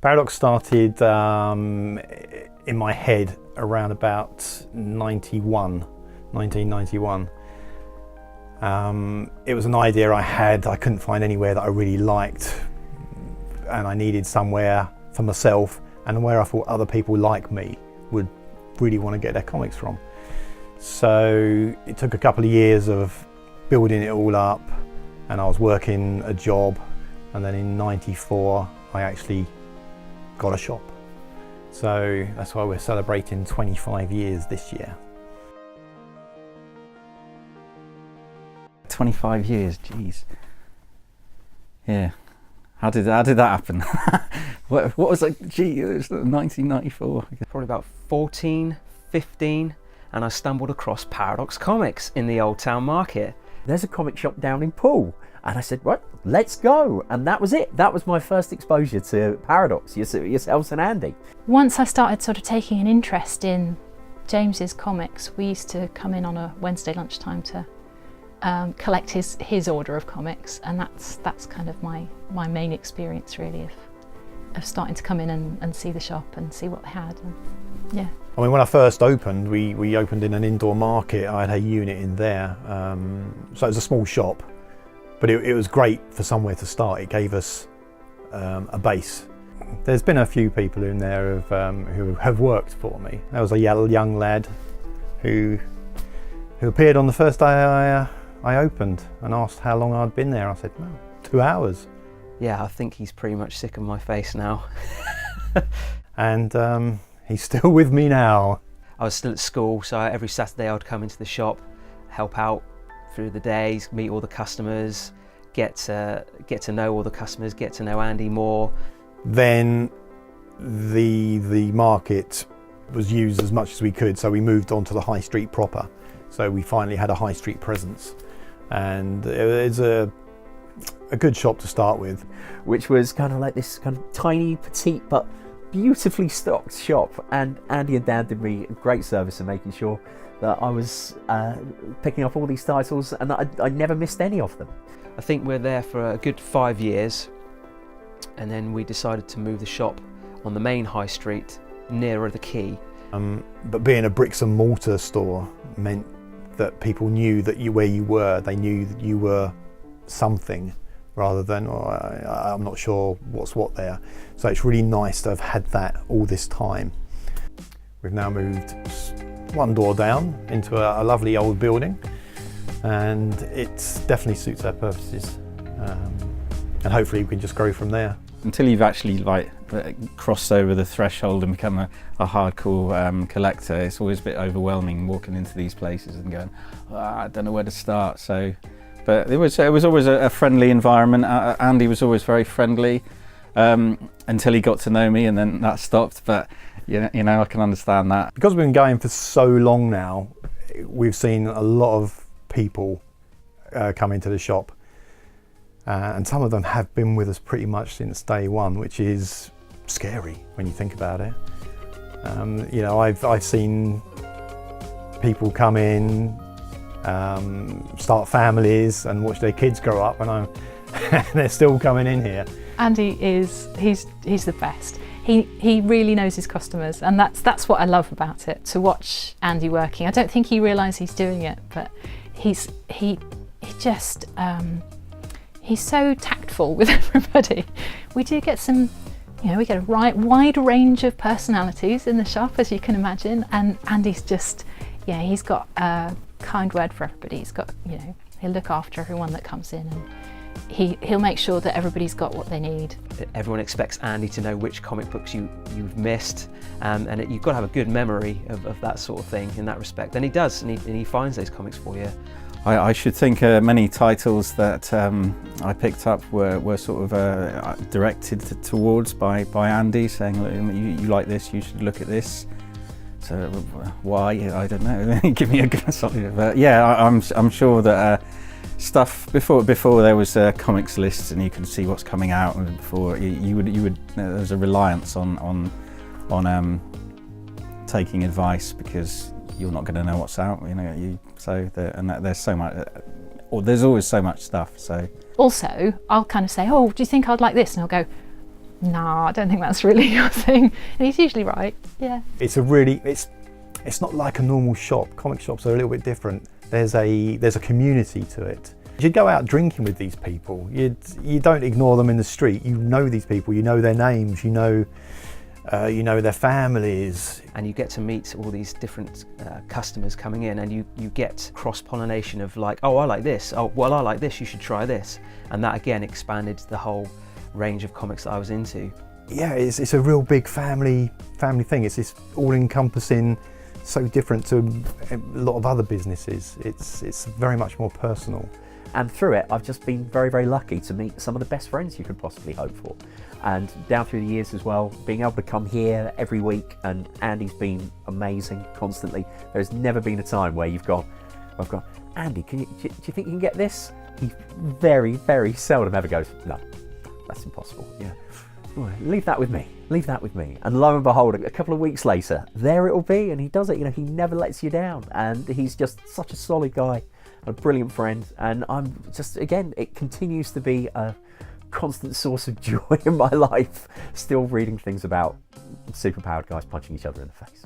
Paradox started in my head around about 1991. It was an idea I had. I couldn't find anywhere that I really liked, and I needed somewhere for myself and where I thought other people like me would really want to get their comics from. So it took a couple of years of building it all up, and I was working a job, and then in '94 I actually got a shop. So that's why we're celebrating 25 years this year. 25 years, geez. Yeah. How did that happen? what was it? Gee, it was 1994. Probably about 14, 15, and I stumbled across Paradox Comics in the Old Town Market. There's a comic shop down in Poole, and I said, right, let's go. And that was it. That was my first exposure to Paradox, yourselves and Andy. Once I started sort of taking an interest in James's comics, we used to come in on a Wednesday lunchtime to collect his order of comics, and that's kind of my main experience really of starting to come in and see the shop and see what they had. And, yeah. I mean, when I first opened, we opened in an indoor market. I had a unit in there, so it was a small shop, but it was great for somewhere to start. It gave us a base. There's been a few people in there who have worked for me. There was a young lad who appeared on the first day I opened and asked how long I'd been there. I said, well, 2 hours. Yeah, I think he's pretty much sick of my face now. And he's still with me now. I was still at school, so every Saturday I'd come into the shop, help out through the days, meet all the customers, get to know all the customers, get to know Andy more. Then the market was used as much as we could, so we moved on to the high street proper. So we finally had a high street presence, and it's a good shop to start with. Which was kind of like this kind of tiny, petite, but beautifully stocked shop. And Andy and Dan did me a great service in making sure that I was picking up all these titles, and I never missed any of them. I think we're there for a good 5 years, and then we decided to move the shop on the main high street, nearer the quay. But being a bricks and mortar store meant that people knew that where you were, they knew that you were something, rather than I'm not sure what's what there. So it's really nice to have had that all this time. We've now moved one door down into a lovely old building, and it definitely suits our purposes, and hopefully we can just grow from there. Until you've actually crossed over the threshold and become a hardcore collector, it's always a bit overwhelming walking into these places and going, I don't know where to start. So, but it was always a friendly environment. Andy was always very friendly until he got to know me, and then that stopped. But you know, I can understand that. Because we've been going for so long now, we've seen a lot of people come into the shop. And some of them have been with us pretty much since day one, which is scary when you think about it. You know, I've seen people come in, start families and watch their kids grow up, and they're still coming in here. Andy he's the best. He really knows his customers, and that's what I love about it, to watch Andy working. I don't think he realises he's doing it, but he just he's so tactful with everybody. We do get some, we get a wide range of personalities in the shop, as you can imagine, and Andy's just, he's got a kind word for everybody. He's got, he'll look after everyone that comes in, and he'll make sure that everybody's got what they need. Everyone expects Andy to know which comic books you've missed, and you've got to have a good memory of that sort of thing in that respect, and he does, and he finds those comics for you. I should think many titles that I picked up were sort of directed towards by Andy, saying, look, you like this, you should look at this. So why? I don't know. Give me a good solid. But yeah, I'm sure that stuff before there was comics lists and you could see what's coming out, and before you would there was a reliance on taking advice, because you're not going to know what's out, there's so much, or there's always so much stuff. So also, I'll kind of say, oh, do you think I'd like this? And he'll go, No, I don't think that's really your thing. And he's usually right. Yeah. It's a really, it's not like a normal shop. Comic shops are a little bit different. There's a community to it. You go out drinking with these people. You don't ignore them in the street. You know these people. You know their names. You know their families. And you get to meet all these different customers coming in, and you get cross-pollination of like, oh, I like this. Oh, well, I like this. You should try this. And that again expanded the whole range of comics that I was into. Yeah, it's a real big family thing. It's this all-encompassing, so different to a lot of other businesses. It's very much more personal. And through it, I've just been very, very lucky to meet some of the best friends you could possibly hope for. And down through the years as well, being able to come here every week, and Andy's been amazing constantly. There's never been a time where I've gone, Andy, do you think you can get this? He very, very seldom ever goes, no, that's impossible. Yeah, leave that with me. Leave that with me. And lo and behold, a couple of weeks later, there it'll be, and he does it. You know, he never lets you down, and he's just such a solid guy, a brilliant friend. And I'm just, again, it continues to be a constant source of joy in my life, still reading things about superpowered guys punching each other in the face.